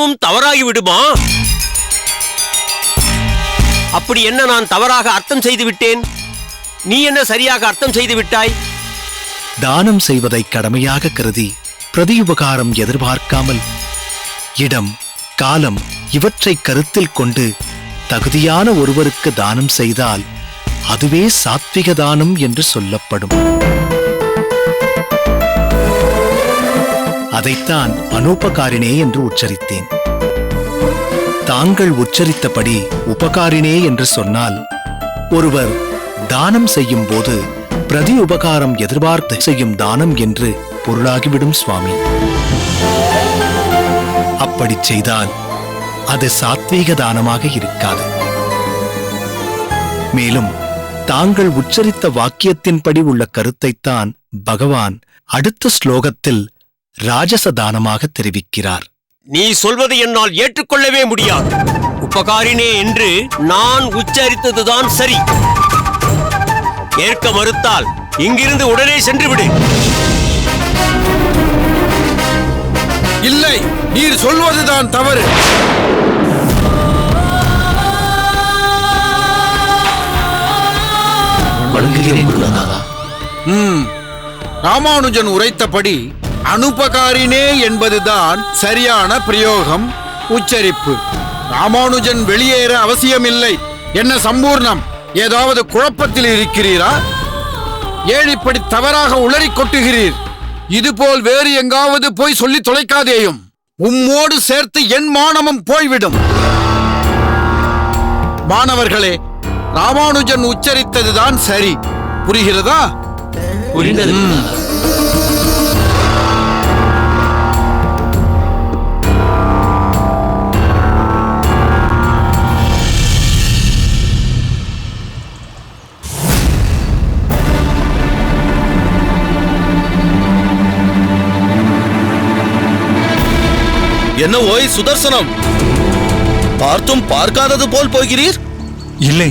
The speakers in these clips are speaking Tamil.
தானமும் தவறாகி விடுமா? அப்படி என்ன நான் தவறாக அர்த்தம் செய்து விட்டேன்? நீ என்ன சரியாக அர்த்தம் செய்து விட்டாய்? தானம் செய்வதை கடமையாக கருதி பிரதியுபகாரம் எதிர்பார்க்காமல் இடம், காலம் இவற்றை கருத்தில் கொண்டு தகுதியான ஒருவருக்கு தானம் செய்தால் அதுவே சாத்விக தானம் என்று சொல்லப்படும். அதைத்தான் அனுபகாரிணே என்று உச்சரித்தேன். தாங்கள் உச்சரித்தபடி உபகாரிணே என்று சொன்னால் ஒருவர் தானம் செய்யும் போது பிரதி உபகாரம் எதிர்பார்த்து செய்யும் தானம் என்று பொருளாகிவிடும் சுவாமி. அப்படி செய்தால் அது சாத்வீக தானமாக இருக்காது. மேலும் தாங்கள் உச்சரித்த வாக்கியத்தின்படி உள்ள கருத்தைத்தான் பகவான் அடுத்த ஸ்லோகத்தில் ராஜச தானமாக தெரிவிக்கிறார். நீ சொல்வதை என்னால் ஏற்றுக்கொள்ளவே முடியாது. உபகாரினே என்று நான் உச்சரித்ததுதான் சரி. ஏற்க மறுத்தால் இங்கிருந்து உடனே சென்று விடு. இல்லை, நீர் சொல்வதுதான் தவறு. ராமானுஜன் உரைத்தபடி அனுபகாரினே என்பதுதான் சரியான பிரயோகம், உச்சரிப்பு. ராமானுஜன் வெளியேற அவசியமில்லை. என்ன சம்பூர்ணம், ஏதாவது குழப்பத்தில் இருக்கிறீரா? ஏன் இப்படி தவறாக உளறி கொட்டுகிறீர்? இதுபோல் வேறு எங்காவது போய் சொல்லி தொலைக்காதேயும். உம்மோடு சேர்த்து என் மானமும் போய்விடும். மாணவர்களே, ராமானுஜன் உச்சரித்ததுதான் சரி. புரிகிறதா? புரிந்தது. என்ன ஓய் சுதர்சனம், பார்த்தும் பார்க்காதது போல் போகிறீர்? இல்லை,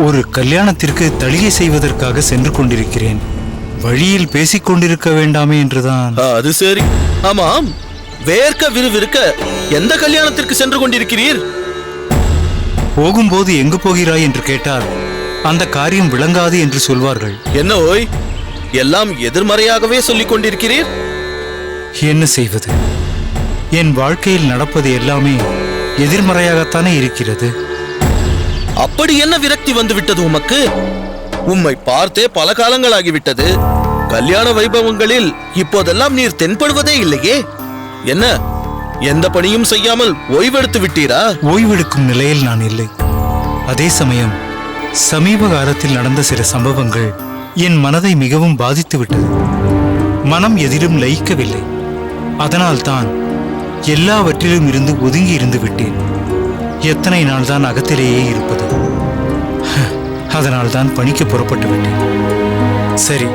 ஒரு கல்யாணத்திற்கு தளிகை செய்வதற்காக சென்று கொண்டிருக்கிறேன். வழியில் பேசிக் கொண்டிருக்க வேண்டாமே என்றுதான். அது சரி. ஆமாம், வேர்க்க விறுவிறுக்க எந்த கல்யாணத்திற்கு சென்று கொண்டிருக்கிறீர்? போகும்போது எங்கு போகிறாய் என்று கேட்டால் அந்த காரியம் விளங்காது என்று சொல்வார்கள். என்ன ஓய், எல்லாம் எதிர்மறையாகவே சொல்லிக் கொண்டிருக்கிறீர்? என்ன செய்வது, என் வாழ்க்கையில் நடப்பது எல்லாமே எதிர்மறையாகத்தானே இருக்கிறது. அப்படி என்ன விரக்தி வந்து விட்டது உமக்கு? உம்மை பார்த்தே பல காலங்களாகிவிட்டது. கல்யாண வைபவங்களில் இப்போதெல்லாம் நீர் தென்படுவதே இல்லையே. என்ன, எந்த பணியும் செய்யாமல் ஓய்வெடுத்து விட்டீரா? ஓய்வெடுக்கும் நிலையில் நான் இல்லை. அதே சமயம் சமீப காலத்தில் நடந்த சில சம்பவங்கள் என் மனதை மிகவும் பாதித்து விட்டது. மனம் எதிலும் லயிக்கவில்லை. அதனால்தான் எல்லாவற்றிலும் இருந்து ஒதுங்கி இருந்து விட்டேன். எத்தனை நாள் தான் அகத்திலேயே இருப்பது? அதனால் தான் பணிக்கு புறப்பட்டு விட்டேன். சரி,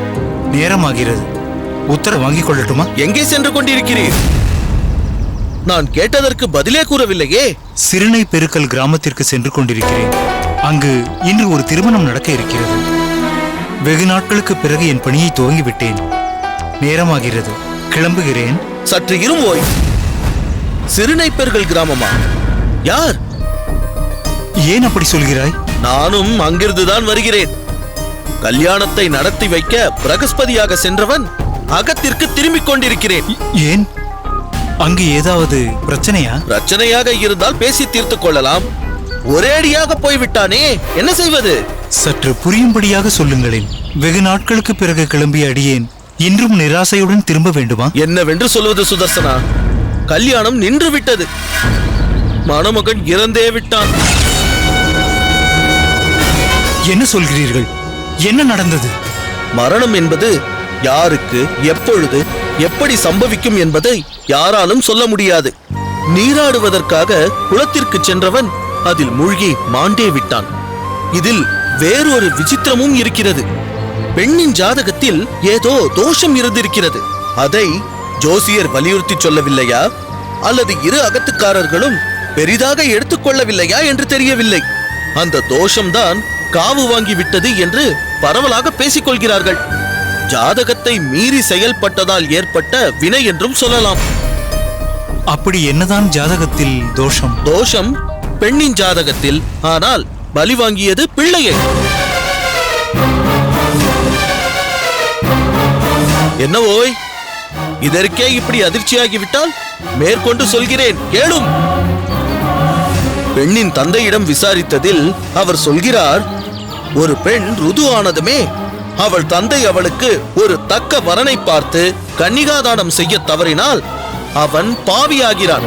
நேரமாகிறது. உத்தரவு வாங்கிக் கொள்ளட்டுமா? எங்கே சென்று கொண்டிருக்கிறீர்? நான் கேட்டதற்கு பதிலே கூறவில்லையே. சிறுனை பெருக்கல் கிராமத்திற்கு சென்று கொண்டிருக்கிறேன். அங்கு இன்று ஒரு திருமணம் நடக்க இருக்கிறது. வெகு நாட்களுக்கு பிறகு என் பணியை துவங்கிவிட்டேன். நேரமாகிறது, கிளம்புகிறேன். சற்று இரும் ஓய். சிறுனை பெருக்கல் கிராமமா? யார்? ஏன் அப்படி சொல்கிறாய்? நானும் அங்கிருந்துதான் வருகிறேன். கல்யாணத்தை நடத்தி வைக்க பிரகஸ்பதியாக சென்றவன் அகத்திற்கு திரும்பிக் கொண்டிருக்கிறேன். ஏன்? அங்கு ஏதாவது பிரச்சனையா? பிரச்சனையாக இருந்தால் பேசி தீர்த்துக் கொள்ளலாம். ஒரேடியாக போய்விட்டானே, என்ன செய்வது? சற்று புரியும்படியாக சொல்லுங்களேன். வெகு நாட்களுக்கு பிறகு கிளம்பிய அடியேன் இன்றும் நிராசையுடன் திரும்ப வேண்டுமா? என்னவென்று சொல்வது சுதர்சனா? கல்யாணம் நின்று விட்டது. மணமகன் இறந்தே விட்டான். என்ன சொல்கிறீர்கள்? என்ன நடந்தது? மரணம் என்பது யாருக்கு, எப்பொழுது, எப்படி சம்பவிக்கும் என்பதை யாராலும் சொல்ல முடியாது. நீராடுவதற்காக குளத்திற்கு சென்றவன் அதில் மூழ்கி மாண்டே விட்டான். இதில் வேறொரு விசித்திரமும் இருக்கிறது. பெண்ணின் ஜாதகத்தில் ஏதோ தோஷம் இருந்திருக்கிறது. அதை ஜோசியர் வலியுறுத்தி சொல்லவில்லையா, அல்லது இரு அகத்துக்காரர்களும் பெரிதாக எடுத்துக்கொள்ளவில்லையா என்று தெரியவில்லை. அந்த தோஷம்தான் காவு வாங்கி விட்டது என்று பரவலாக பேசிக் கொள்கிறார்கள். ஜாதகத்தை மீறி செயல்பட்டதால் ஏற்பட்ட வினை என்றும் சொல்லலாம். அப்படி என்னதான் ஜாதகத்தில் தோஷம்? தோஷம் பெண்ணின் ஜாதகத்தில், ஆனால் பலி வாங்கியது பிள்ளையை. என்ன ஓய், இதற்கே இப்படி அதிர்ச்சியாகிவிட்டால் மேற்கொண்டு சொல்கிறேன் கேளும். பெண்ணின் தந்தையிடம் விசாரித்ததில் அவர் சொல்கிறார், ஒரு பெண் ருது ஆனதுமே அவள் தந்தை அவளுக்கு ஒரு தக்க வரனை பார்த்து கன்னிகாதானம் செய்ய தவறினால் அவன் பாவியாகிறான்.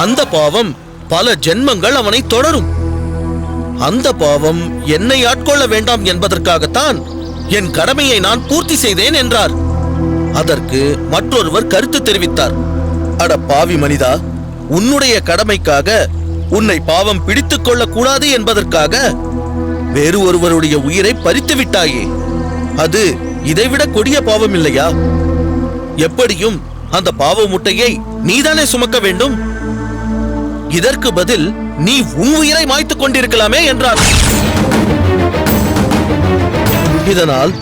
அந்த பாவம் பல ஜென்மங்கள் அவனை தொடரும். அந்த பாவம் என்னை ஆட்கொள்ள வேண்டாம் என்பதற்காகத்தான் என் கடமையை நான் பூர்த்தி செய்தேன் என்றார். அதற்கு மற்றொருவர் கருத்து தெரிவித்தார், அட பாவி மனிதா, உன்னுடைய கடமைக்காக உன்னை பாவம் பிடித்துக் கொள்ளக் கூடாது என்பதற்காக வேறு ஒருவருடைய உயிரை பறித்து விட்டாயே, அது இதைவிட கொடிய பாவம் இல்லையா? எப்படியும் அந்த பாவ முட்டையை நீதானே சுமக்க வேண்டும். இதற்கு பதில் நீ உன் உயிரை மாய்த்துக் கொண்டிருக்கலாமே என்றார். இதனால்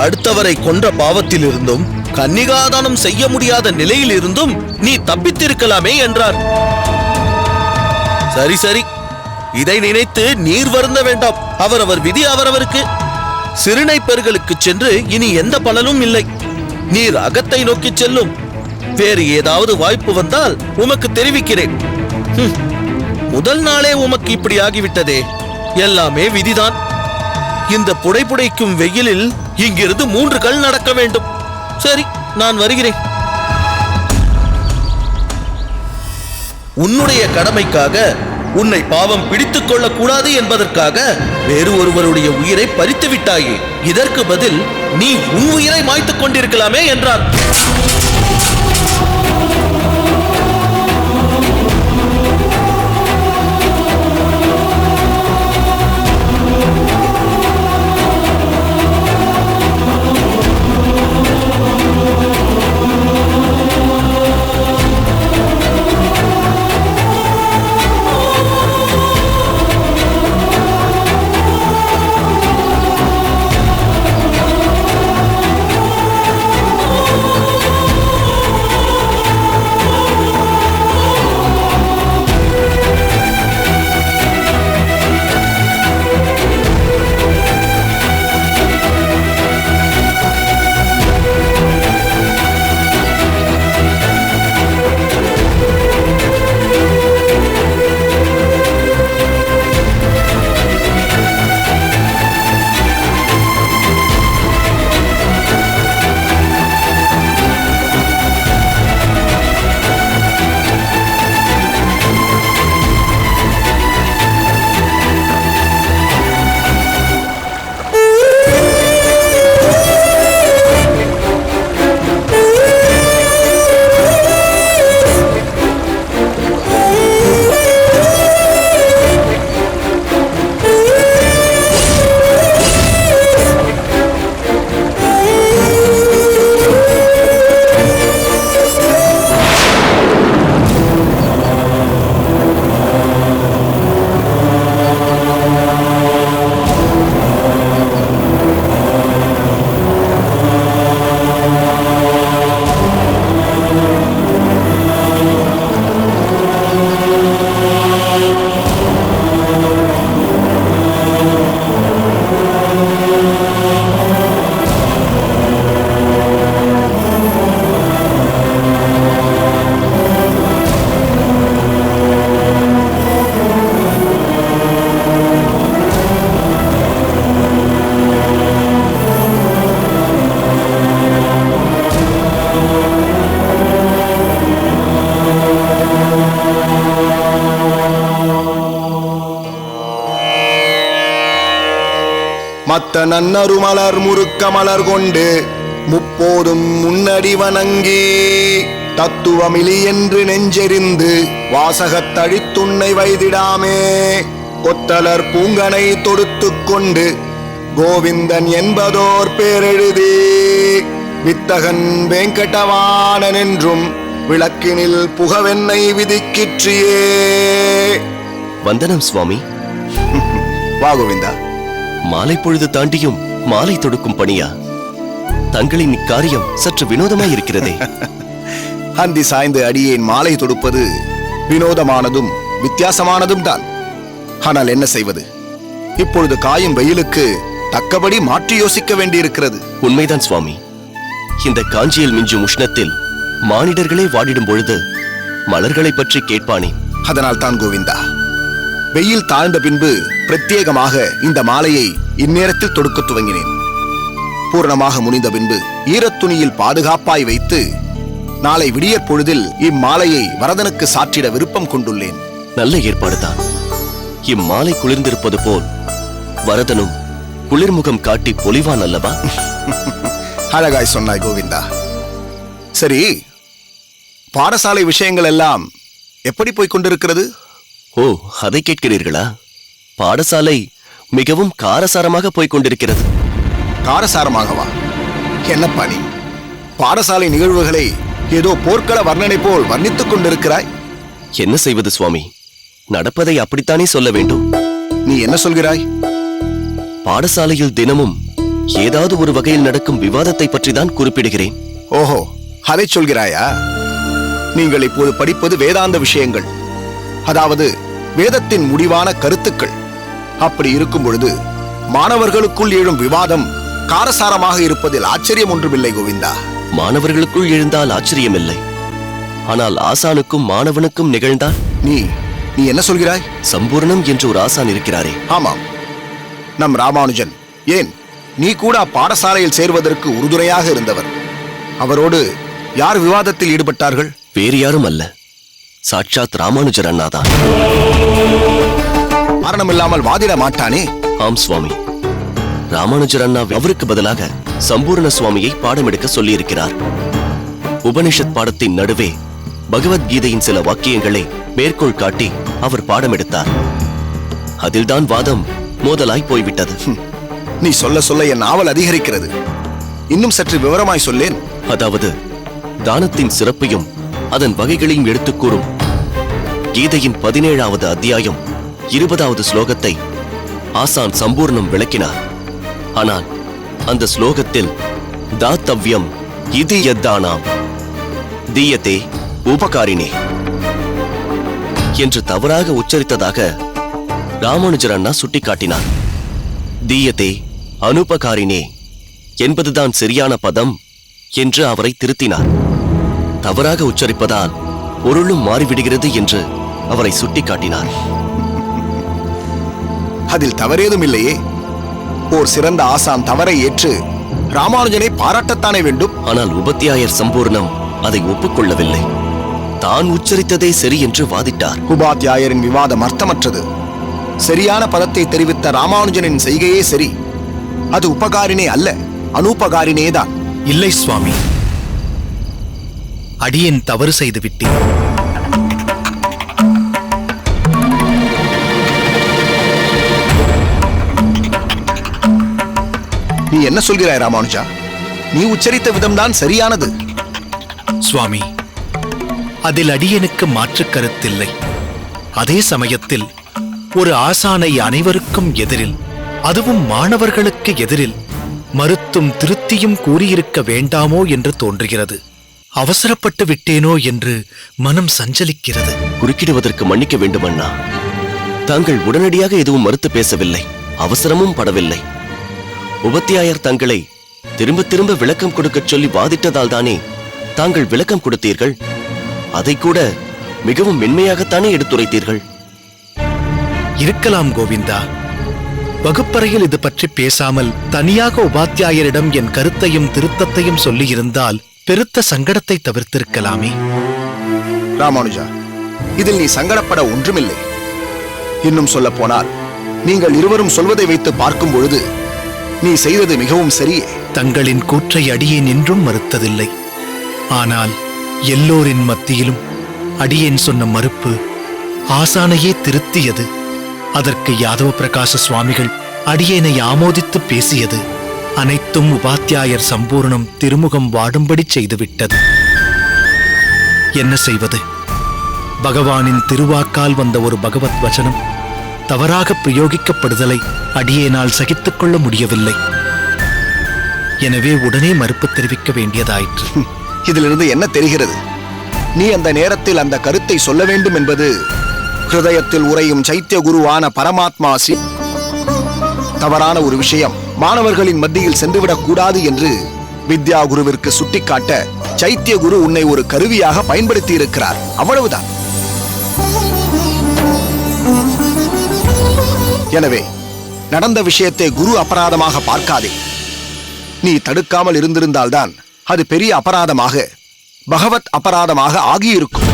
அடுத்தவரை கொன்ற பாவத்தில் இருந்தும் கன்னிகாதானம் செய்ய முடியாத நிலையில் இருந்தும் நீ தப்பித்திருக்கலாமே என்றார். சரி சரி, இதை நினைத்து நீர் வருந்த வேண்டாம். அவரவர் விதி அவரவருக்கு. சிறுநை பெர்களுக்கு சென்று இனி எந்த பலனும் இல்லை. நீர் அகத்தை நோக்கி செல்லும். வேறு ஏதாவது வாய்ப்பு வந்தால் உமக்கு தெரிவிக்கிறேன். முதல் நாளே உமக்கு இப்படி ஆகிவிட்டதே, எல்லாமே விதிதான். இந்த புடைப்புடைக்கும் வெயிலில் இங்கிருந்து 3 கல் நடக்க வேண்டும். சரி, நான் வருகிறேன். உன்னுடைய கடமைக்காக உன்னை பாவம் பிடித்துக் கொள்ளக் கூடாது என்பதற்காக வேறு ஒருவருடைய உயிரை பறித்து விட்டாயே, இதற்கு பதில் நீ உன் உயிரை மாய்த்துக் கொண்டிருக்கலாமே என்றார். மத்த நன்னரு மலர் முறுக்க மலர் கொண்டு முப்போதும் முன்னடி வணங்கி தத்துவமிலி என்று நெஞ்செறிந்து வாசகத் தழித்துன்னை வைதிடாமே கொத்தலர் பூங்கனை தொடுத்துக் கொண்டு கோவிந்தன் என்பதோர் பேரெழுதி வித்தகன் வெங்கடவாணன் என்றும் விளக்கினில் புகவென்னை விதிக்கிற்றியே. வந்தனம் சுவாமி. வா கோவிந்தா. மாலை பொழுது தாண்டியும் மாலை தொடுக்கும் பணியா? தங்களின் இக்காரியம் சற்று வினோதமாய் இருக்கிறதே. அந்தி சாய்ந்து அடியேன் மாலை தொடுப்பது வினோதமானதும் வித்தியாசமானதும் தான். ஆனால் என்ன செய்வது, இப்பொழுது காயும் வெயிலுக்கு தக்கபடி மாற்றி யோசிக்க வேண்டியிருக்கிறது. உண்மைதான் சுவாமி. இந்த காஞ்சியில் மிஞ்சும் உஷ்ணத்தில் மானிடர்களே வாடிடும் பொழுது மலர்களை பற்றி கேட்பானேன். அதனால் தான் கோவிந்தா, வெயில் தாழ்ந்த பின்பு பிரத்யேகமாக இந்த மாலையை இந்நேரத்தில் தொடுக்க துவங்கினேன். பூர்ணமாக முடிந்த பின்பு ஈரத்துணியில் பாதுகாப்பாய் வைத்து நாளை விடியற் பொழுதில் இம்மாலையை வரதனுக்கு சாற்றிட விருப்பம் கொண்டுள்ளேன். நல்ல ஏற்பாடுதான். இம்மாலை குளிர்ந்திருப்பது போல் வரதனும் குளிர்முகம் காட்டி பொலிவான் அல்லவா? அழகாய் சொன்னாய் கோவிந்தா. சரி, பாடசாலை விஷயங்கள் எல்லாம் எப்படி போய்க் கொண்டிருக்கிறது? ஓ, அதை கேட்கிறீர்களா? பாடசாலை மிகவும் காரசாரமாக போய்க் கொண்டிருக்கிறது. காரசாரமாகவா? என்னப்பா நீ பாடசாலை நிகழ்வுகளை ஏதோ போர்க்கள வர்ணனை போல் வர்ணித்துக் கொண்டிருக்கிறாய். என்ன செய்வது சுவாமி? நடப்பதை அப்படித்தானே சொல்ல வேண்டும். நீ என்ன சொல்கிறாய்? பாடசாலையில் தினமும் ஏதாவது ஒரு வகையில் நடக்கும் விவாதத்தை பற்றி தான் குறிப்பிடுகிறேன். ஓஹோ, அதை சொல்கிறாயா? நீங்கள் இப்போது படிப்பது வேதாந்த விஷயங்கள், அதாவது வேதத்தின் முடிவான கருத்துக்கள். அப்படி இருக்கும் பொழுது மாணவர்களுக்குள் எழும் விவாதம் காரசாரமாக இருப்பதில் ஆச்சரியம் ஒன்றுமில்லை கோவிந்தா. மாணவர்களுக்குள் எழுந்தால் ஆச்சரியமில்லை. ஆனால் ஆசானுக்கும் மாணவனுக்கும் நிகழ்ந்தால்? நீ என்ன சொல்கிறாய்? சம்பூர்ணம் என்று ஒரு ஆசான் இருக்கிறாரே. ஆமாம், நம் ராமானுஜன். ஏன், நீ கூட பாடசாலையில் சேர்வதற்கு உறுதுணையாக இருந்தவர். அவரோடு யார் விவாதத்தில் ஈடுபட்டார்கள்? வேறு யாரும் அல்ல, சாட்சாத் ராமானுஜர் அண்ணாதான். காரணமில்லாமல் வாதிட மாட்டானே. ஆம் சுவாமி, ராமானுஜர் அண்ணா அவருக்கு பதிலாக சம்பூர்ண சுவாமியை பாடமெடுக்க சொல்லியிருக்கிறார். உபனிஷத் பாடத்தின் நடுவே பகவத்கீதையின் சில வாக்கியங்களை மேற்கோள் காட்டி அவர் பாடமெடுத்தார். அதில்தான் வாதம் மோதலாய் போய்விட்டது. நீ சொல்ல சொல்ல என் ஆவல் அதிகரிக்கிறது. இன்னும் சற்று விவரமாய் சொல்லேன். அதாவது தானத்தின் சிறப்பையும் அதன் வகைகளையும் எடுத்துக் கூறும் கீதையின் 17வது அத்தியாயம் 20வது ஸ்லோகத்தை ஆசான் சம்பூர்ணம் விளக்கினார். ஆனால் அந்த ஸ்லோகத்தில் தாத்தவ்யம் இது யத்தானாம் தீயத்தே உபகாரினே என்று தவறாக உச்சரித்ததாக ராமானுஜர் அண்ணா சுட்டிக்காட்டினார். தீயத்தே அனுபகாரினே என்பதுதான் சரியான பதம் என்று அவரை திருத்தினார். தவறாக உச்சரிப்பதால் பொருளும் மாறிவிடுகிறது என்று அவரை சுட்டிக்காட்டினார். அதில் தவறேதும் இல்லையே. ஓர் சிறந்த ஆசான் தவறை ஏற்று ராமானுஜனை பாராட்டத்தானே வேண்டும். ஆனால் உபத்தியாயர் சம்பூர்ணம் அதை ஒப்புக்கொள்ளவில்லை. தான் உச்சரித்ததே சரி என்று வாதிட்டார். உபாத்தியாயரின் விவாதம் அர்த்தமற்றது. சரியான பதத்தை தெரிவித்த ராமானுஜனின் செய்கையே சரி. அது உபகாரினே அல்ல, அனுபகாரினேதான். இல்லை சுவாமி, அடியேன் தவறு செய்து விட்டேன். நீ என்ன சொல்கிறாய் ராமானுஜா? நீ உச்சரித்த விதம்தான் சரியானது. சுவாமி, அதில் அடியனுக்கு மாற்றுக் கருத்தில்லை. அதே சமயத்தில் ஒரு ஆசானை அனைவருக்கும் எதிரில், அதுவும் மாணவர்களுக்கு எதிரில் மறுத்தும் திருத்தியும் கூறியிருக்க வேண்டாமோ என்று தோன்றுகிறது. அவசரப்பட்டு விட்டேனோ என்று மனம் சஞ்சலிக்கிறது. குறுக்கிடுவதற்கு மன்னிக்க வேண்டும் அண்ணா. தாங்கள் உடனடியாக எதுவும் மறுத்து பேசவில்லை, அவசரமும் படவில்லை. உபத்தியாயர் தங்களை திரும்ப திரும்ப விளக்கம் கொடுக்கச் சொல்லி வாதிட்டதால் தானே தாங்கள் விளக்கம் கொடுத்தீர்கள். அதை கூட மிகவும் மென்மையாகத்தானே எடுத்துரைத்தீர்கள். இருக்கலாம் கோவிந்தா. வகுப்பறையில் இது பற்றி பேசாமல் தனியாக உபாத்தியாயரிடம் என் கருத்தையும் திருத்தத்தையும் சொல்லியிருந்தால் பெருத்த சங்கடத்தை தவிர்த்திருக்கலாமே. ராமானுஜா, இதில் நீ சங்கடப்பட ஒன்றுமில்லை. இன்னும் சொல்ல போனால் நீங்கள் இருவரும் சொல்வதை வைத்து பார்க்கும் பொழுது நீ செய்தது மிகவும் சரியே. தங்களின் கூற்றை அடியேன் என்றும் மறுத்ததில்லை. ஆனால் எல்லோரின் மத்தியிலும் அடியேன் சொன்ன மறுப்பு ஆசானையே திருத்தியது. அதற்கு யாதவ பிரகாச சுவாமிகள் அடியேனை ஆமோதித்து பேசியது அனைத்தும் உபாத்தியாயர் சம்பூர்ணம் திருமுகம் வாடும்படி செய்துவிட்டது. என்ன செய்வது? பகவானின் திருவாக்கால் வந்த ஒரு பகவத் வசனம் தவறாக பிரயோகிக்கப்படுதலை அடியேனால் சகித்துக் கொள்ள முடியவில்லை. எனவே உடனே மறுப்பு தெரிவிக்க வேண்டியதாயிற்று. இதிலிருந்து என்ன தெரிகிறது? நீ அந்த நேரத்தில் அந்த கருத்தை சொல்ல வேண்டும் என்பது ஹிருதயத்தில் உறையும் சைத்திய குருவான பரமாத்மா தவறான ஒரு விஷயம். மாணவர்களின் மத்தியில் சென்றுவிடக் கூடாது என்று வித்யா குருவிற்கு சுட்டிக்காட்ட சைத்திய குரு உன்னை ஒரு கருவியாக பயன்படுத்தி இருக்கிறார். அவ்வளவுதான். எனவே நடந்த விஷயத்தை குரு அபராதமாக பார்க்காதே. நீ தடுக்காமல் இருந்திருந்தால்தான் அது பெரிய அபராதமாக, பகவத் அபராதமாக ஆகியிருக்கும்.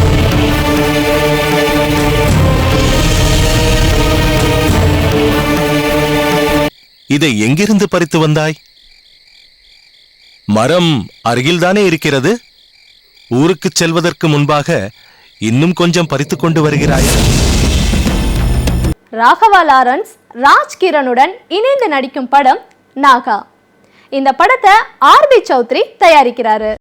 இதை எங்கிருந்து பறித்து வந்தாய்? மரம் அருகில்தானே இருக்கிறது. ஊருக்குச் செல்வதற்கு முன்பாக இன்னும் கொஞ்சம் பறித்துக் கொண்டு வருகிறாய். ராகவா லாரன்ஸ் ராஜ்கிரனுடன் இணைந்து நடிக்கும் படம் நாகா. இந்த படத்தை ஆர்பி சௌத்ரி தயாரிக்கிறாரு.